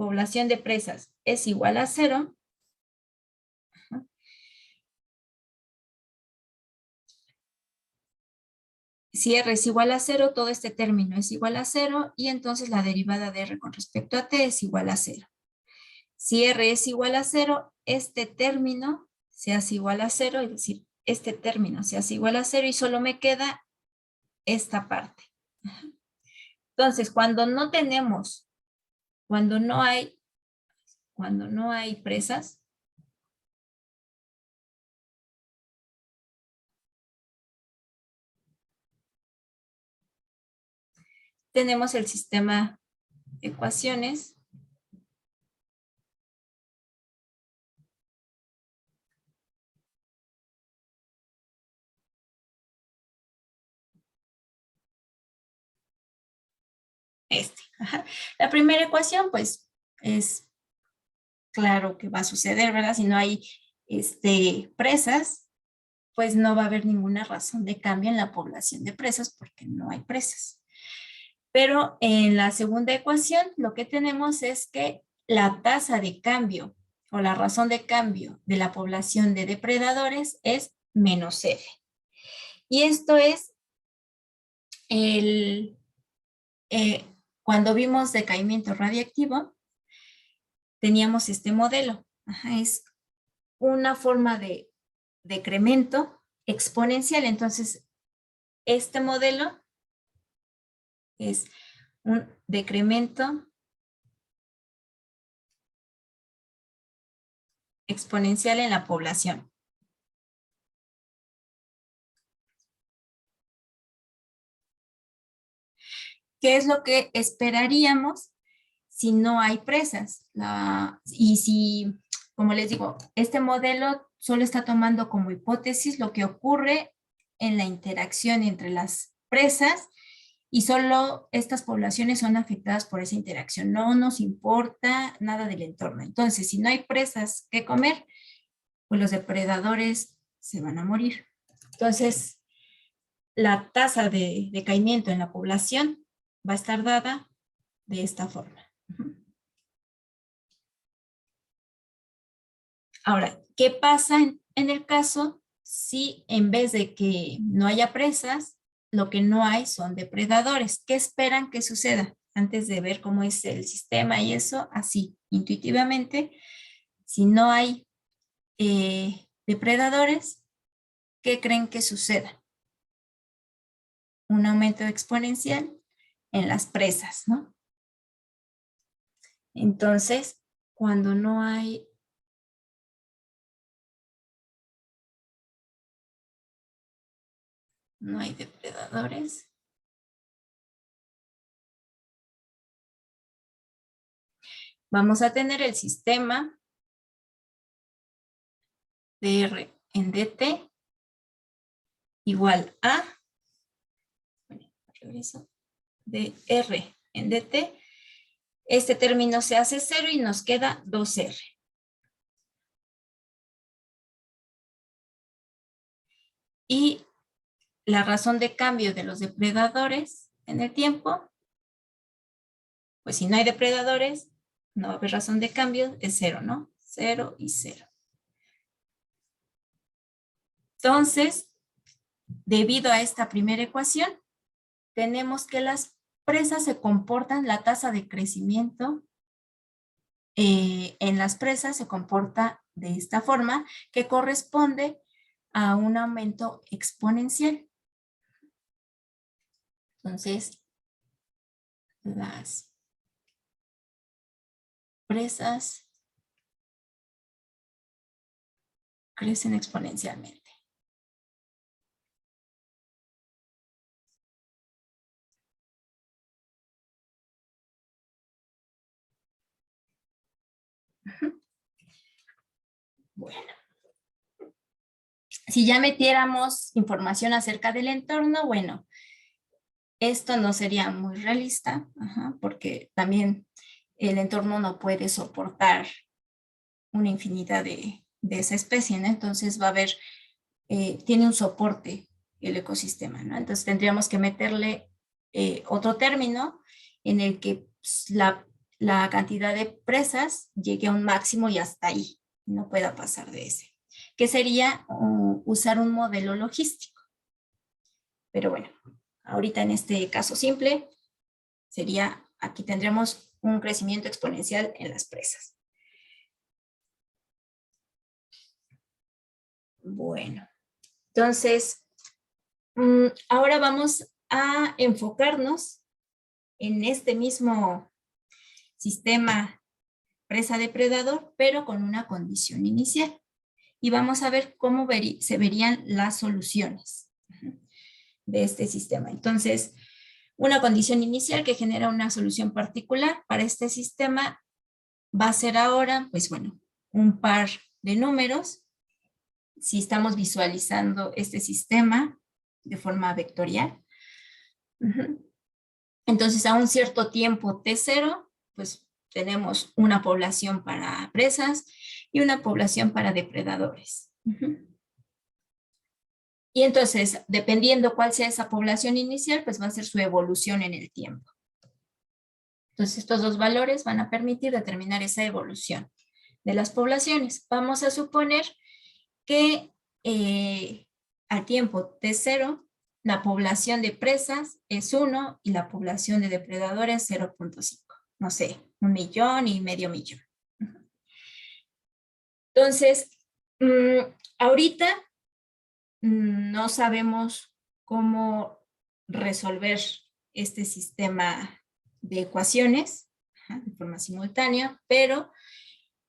población de presas es igual a 0, si R es igual a 0, todo este término es igual a 0 y entonces la derivada de R con respecto a T es igual a 0. Si R es igual a 0, este término se hace igual a 0, es decir, este término se hace igual a 0 y solo me queda esta parte. Entonces, cuando no hay presas, tenemos el sistema de ecuaciones Ajá. La primera ecuación, pues, es claro que va a suceder, ¿verdad? Si no hay presas, pues no va a haber ninguna razón de cambio en la población de presas porque no hay presas. Pero en la segunda ecuación, lo que tenemos es que la tasa de cambio o la razón de cambio de la población de depredadores es menos F. Y esto es cuando vimos decaimiento radiactivo, teníamos este modelo. Ajá, es una forma de decremento exponencial. Entonces, este modelo es un decremento exponencial en la población. ¿Qué es lo que esperaríamos si no hay presas? Y si, como les digo, este modelo solo está tomando como hipótesis lo que ocurre en la interacción entre las presas y solo estas poblaciones son afectadas por esa interacción. No nos importa nada del entorno. Entonces, si no hay presas que comer, pues los depredadores se van a morir. Entonces, la tasa de decaimiento en la población va a estar dada de esta forma. Ahora, ¿qué pasa en el caso si en vez de que no haya presas, lo que no hay son depredadores? ¿Qué esperan que suceda? Antes de ver cómo es el sistema y eso, así, intuitivamente, si no hay depredadores, ¿qué creen que suceda? Un aumento exponencial en las presas, ¿no? Entonces, cuando no hay depredadores, vamos a tener el sistema de R en dt igual a, regreso, de R en dt. Este término se hace 0 y nos queda 2R. Y la razón de cambio de los depredadores en el tiempo, pues si no hay depredadores, no va a haber razón de cambio, es 0, ¿no? 0 y 0. Entonces, debido a esta primera ecuación, tenemos que las presas se comportan, la tasa de crecimiento en las presas se comporta de esta forma, que corresponde a un aumento exponencial. Entonces, las presas crecen exponencialmente. Bueno, si ya metiéramos información acerca del entorno, bueno, esto no sería muy realista, porque también el entorno no puede soportar una infinidad de esa especie, ¿no? Entonces va a haber, tiene un soporte el ecosistema, ¿no? Entonces tendríamos que meterle otro término en el que pues, la cantidad de presas llegue a un máximo y hasta ahí, no pueda pasar de ese, que sería usar un modelo logístico. Pero bueno, ahorita en este caso simple, sería, aquí tendremos un crecimiento exponencial en las presas. Bueno, entonces, ahora vamos a enfocarnos en este mismo sistema presa-depredador, pero con una condición inicial. Y vamos a ver cómo se verían las soluciones de este sistema. Entonces, una condición inicial que genera una solución particular para este sistema va a ser ahora, pues bueno, un par de números. Si estamos visualizando este sistema de forma vectorial. Entonces, a un cierto tiempo T0, pues tenemos una población para presas y una población para depredadores. Y entonces, dependiendo cuál sea esa población inicial, pues va a ser su evolución en el tiempo. Entonces, estos dos valores van a permitir determinar esa evolución de las poblaciones. Vamos a suponer que al tiempo T0, la población de presas es 1 y la población de depredadores 0.5. No sé, 1 millón y medio millón. Entonces, ahorita no sabemos cómo resolver este sistema de ecuaciones de forma simultánea, pero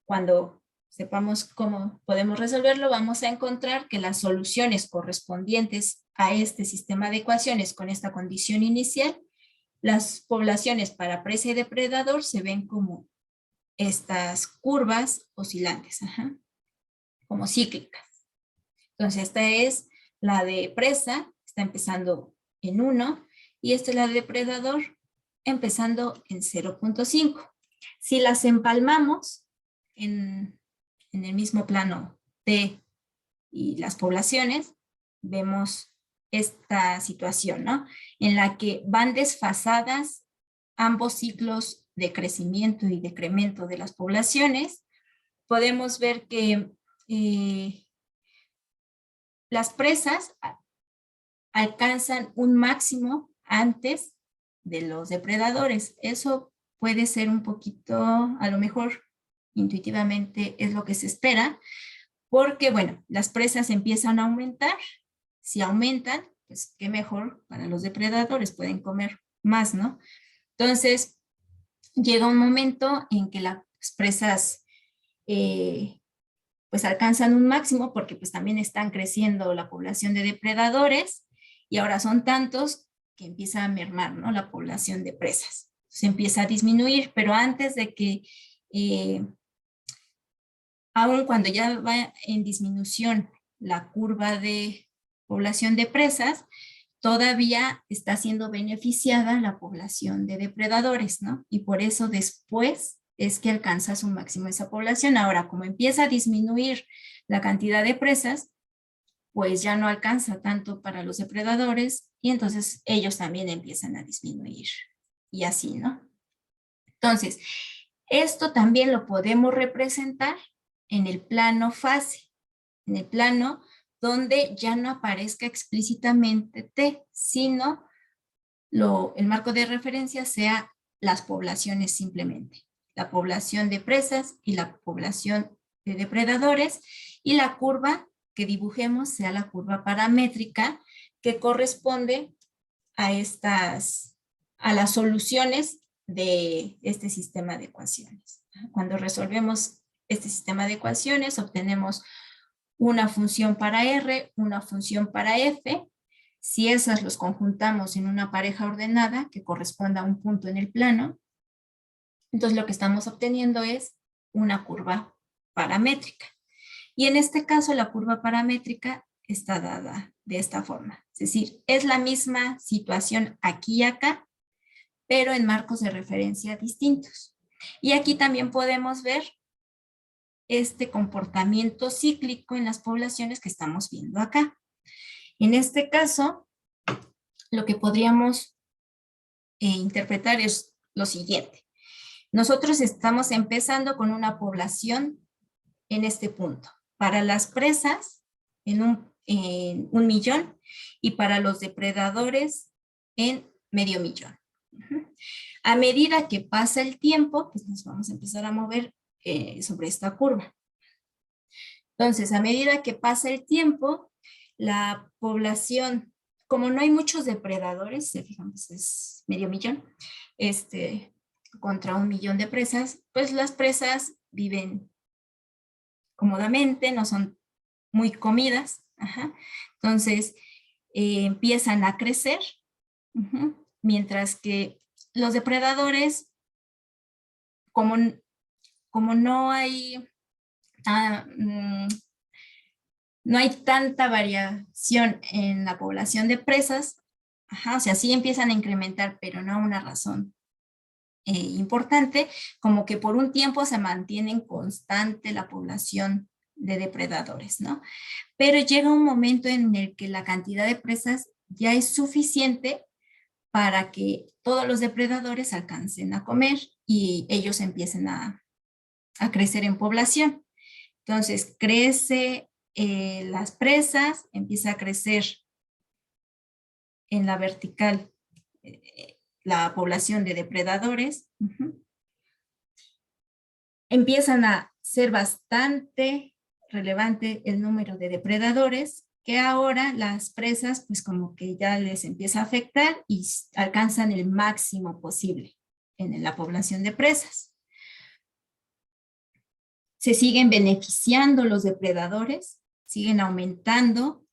cuando sepamos cómo podemos resolverlo, vamos a encontrar que las soluciones correspondientes a este sistema de ecuaciones con esta condición inicial, las poblaciones para presa y depredador se ven como estas curvas oscilantes, como cíclicas. Entonces, esta es la de presa, está empezando en 1, y esta es la de depredador, empezando en 0.5. Si las empalmamos en el mismo plano T y las poblaciones, vemos esta situación, ¿no? En la que van desfasadas ambos ciclos de crecimiento y decremento de las poblaciones. Podemos ver que las presas alcanzan un máximo antes de los depredadores. Eso puede ser un poquito, a lo mejor intuitivamente es lo que se espera, porque bueno, las presas empiezan a aumentar. Si aumentan, pues qué mejor para los depredadores, pueden comer más, ¿no? Entonces, llega un momento en que las presas pues alcanzan un máximo porque pues también están creciendo la población de depredadores y ahora son tantos que empieza a mermar, ¿no? La población de presas. Se empieza a disminuir, pero antes de que, aun cuando ya va en disminución la curva de población de presas, todavía está siendo beneficiada la población de depredadores, ¿no? Y por eso después es que alcanza su máximo esa población. Ahora, como empieza a disminuir la cantidad de presas, pues ya no alcanza tanto para los depredadores y entonces ellos también empiezan a disminuir y así, ¿no? Entonces, esto también lo podemos representar en el plano fase, en el plano donde ya no aparezca explícitamente T, sino el marco de referencia sea las poblaciones simplemente. La población de presas y la población de depredadores, y la curva que dibujemos sea la curva paramétrica que corresponde a las soluciones de este sistema de ecuaciones. Cuando resolvemos este sistema de ecuaciones, obtenemos una función para R, una función para F. Si esas los conjuntamos en una pareja ordenada que corresponda a un punto en el plano, entonces lo que estamos obteniendo es una curva paramétrica. Y en este caso la curva paramétrica está dada de esta forma. Es decir, es la misma situación aquí y acá, pero en marcos de referencia distintos. Y aquí también podemos ver este comportamiento cíclico en las poblaciones que estamos viendo acá. En este caso, lo que podríamos interpretar es lo siguiente. Nosotros estamos empezando con una población en este punto. Para las presas, en 1.000.000, y para los depredadores, en 500.000. A medida que pasa el tiempo, pues nos vamos a empezar a mover sobre esta curva. Entonces, a medida que pasa el tiempo, la población, como no hay muchos depredadores, se fijan, pues es 500.000, contra 1.000.000 de presas, pues las presas viven cómodamente, no son muy comidas. Ajá. Entonces, empiezan a crecer, mientras que los depredadores, como no hay no hay tanta variación en la población de presas, o sea, sí empiezan a incrementar, pero no a una razón importante, como que por un tiempo se mantiene constante la población de depredadores, ¿no? Pero llega un momento en el que la cantidad de presas ya es suficiente para que todos los depredadores alcancen a comer y ellos empiecen a crecer en población. Entonces, crece las presas, empieza a crecer en la vertical la población de depredadores. Empiezan a ser bastante relevante el número de depredadores, que ahora las presas pues como que ya les empieza a afectar y alcanzan el máximo posible en la población de presas. Se siguen beneficiando los depredadores, siguen aumentando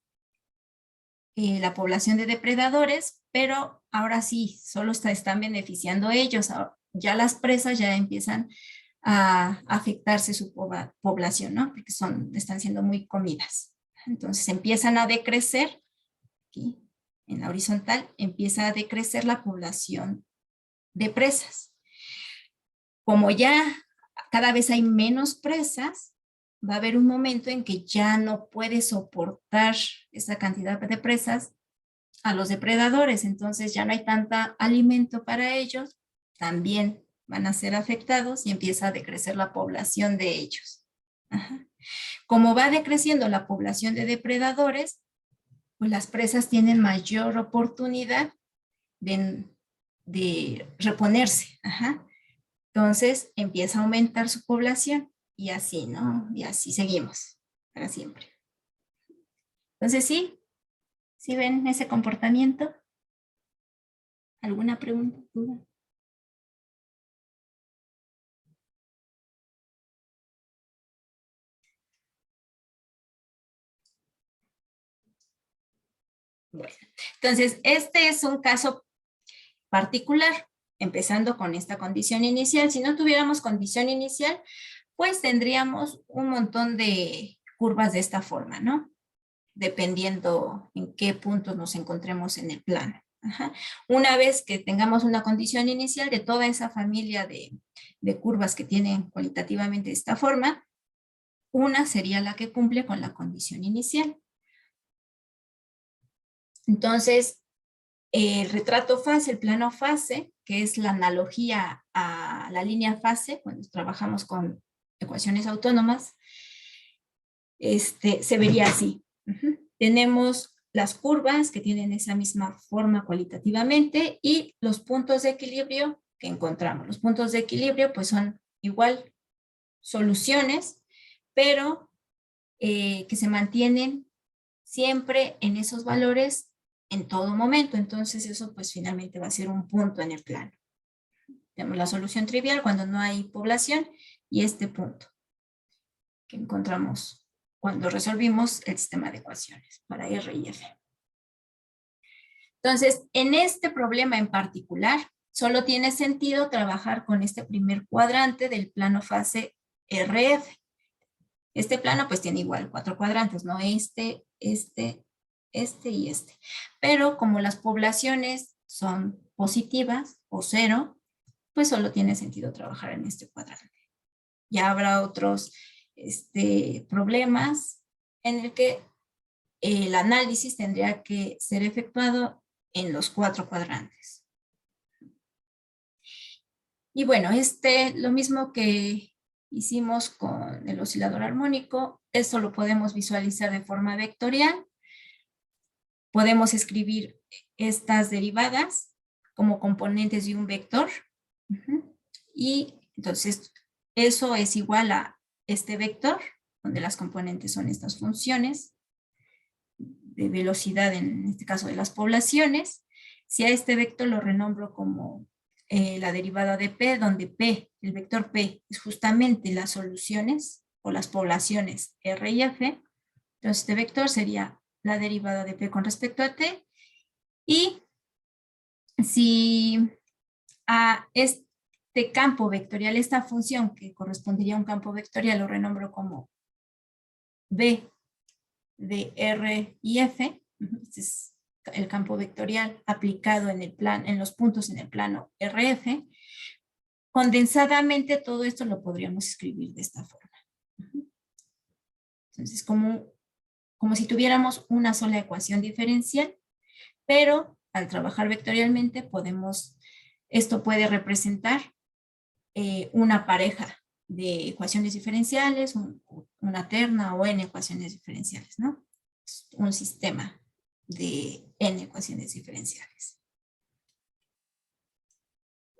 la población de depredadores, pero ahora sí, solo están beneficiando ellos. Ya las presas ya empiezan a afectarse su población, ¿no? Porque están siendo muy comidas. Entonces empiezan a decrecer, aquí en la horizontal, empieza a decrecer la población de presas. Como ya cada vez hay menos presas, va a haber un momento en que ya no puede soportar esa cantidad de presas a los depredadores, entonces ya no hay tanta alimento para ellos, también van a ser afectados y empieza a decrecer la población de ellos. Ajá. Como va decreciendo la población de depredadores, pues las presas tienen mayor oportunidad de reponerse. Ajá. Entonces empieza a aumentar su población y así, ¿no? Y así seguimos para siempre. Entonces ¿sí ven ese comportamiento? ¿Alguna pregunta, duda? Bueno, entonces este es un caso particular, empezando con esta condición inicial. Si no tuviéramos condición inicial, pues tendríamos un montón de curvas de esta forma, ¿no? Dependiendo en qué puntos nos encontremos en el plano. Ajá. Una vez que tengamos una condición inicial de toda esa familia de curvas que tienen cualitativamente esta forma, una sería la que cumple con la condición inicial. Entonces, el retrato fase, el plano fase, que es la analogía a la línea fase, cuando trabajamos con ecuaciones autónomas, se vería así. Tenemos las curvas que tienen esa misma forma cualitativamente y los puntos de equilibrio que encontramos. Los puntos de equilibrio pues son igual soluciones, pero que se mantienen siempre en esos valores en todo momento. Entonces eso pues finalmente va a ser un punto en el plano. Tenemos la solución trivial cuando no hay población y este punto que encontramos cuando resolvimos el sistema de ecuaciones para R y F. Entonces, en este problema en particular, solo tiene sentido trabajar con este primer cuadrante del plano fase RF. Este plano pues tiene igual 4 cuadrantes, ¿no? Este y este. Pero como las poblaciones son positivas o cero, pues solo tiene sentido trabajar en este cuadrante. Ya habrá otros problemas en el que el análisis tendría que ser efectuado en los 4 cuadrantes. Y bueno, lo mismo que hicimos con el oscilador armónico, esto lo podemos visualizar de forma vectorial. Podemos escribir estas derivadas como componentes de un vector. Y entonces eso es igual a este vector, donde las componentes son estas funciones de velocidad, en este caso de las poblaciones. Si a este vector lo renombro como la derivada de P, donde P, el vector P, es justamente las soluciones o las poblaciones R y F, entonces este vector sería la derivada de P con respecto a T. Y si a este campo vectorial, esta función que correspondería a un campo vectorial, lo renombro como B de R y F, este es el campo vectorial aplicado en los puntos en el plano RF, condensadamente todo esto lo podríamos escribir de esta forma. Entonces, como si tuviéramos una sola ecuación diferencial, pero al trabajar vectorialmente esto puede representar una pareja de ecuaciones diferenciales, una terna o n ecuaciones diferenciales, ¿no? Un sistema de n ecuaciones diferenciales.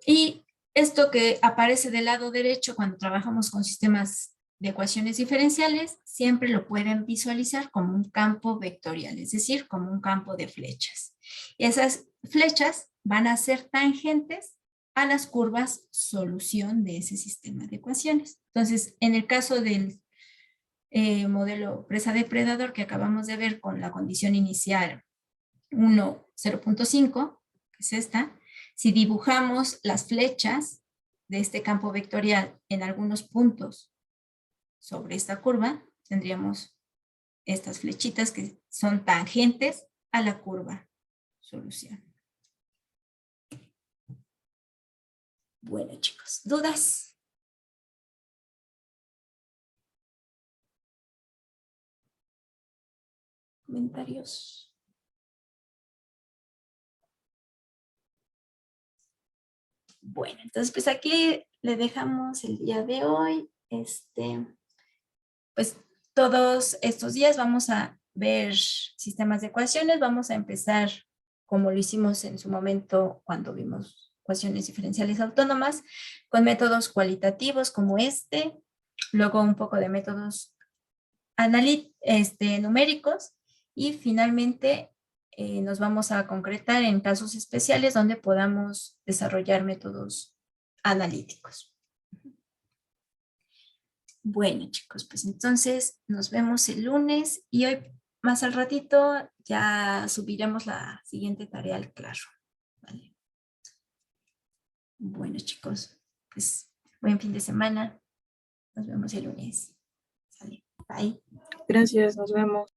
Y esto que aparece del lado derecho cuando trabajamos con sistemas de ecuaciones diferenciales, siempre lo pueden visualizar como un campo vectorial, es decir, como un campo de flechas. Esas flechas van a ser tangentes a las curvas solución de ese sistema de ecuaciones. Entonces, en el caso del modelo presa-depredador que acabamos de ver con la condición inicial 1, 0.5, que es esta, si dibujamos las flechas de este campo vectorial en algunos puntos sobre esta curva, tendríamos estas flechitas que son tangentes a la curva solución. Bueno, chicos, ¿dudas? ¿Comentarios? Bueno, entonces pues aquí le dejamos el día de hoy. Pues todos estos días vamos a ver sistemas de ecuaciones. Vamos a empezar como lo hicimos en su momento cuando vimos ecuaciones diferenciales autónomas, con métodos cualitativos como luego un poco de métodos numéricos y finalmente nos vamos a concretar en casos especiales donde podamos desarrollar métodos analíticos. Bueno, chicos, pues entonces nos vemos el lunes y hoy más al ratito ya subiremos la siguiente tarea al Classroom. ¿Vale? Bueno, chicos, pues buen fin de semana. Nos vemos el lunes. ¿Sale? Bye. Gracias, nos vemos.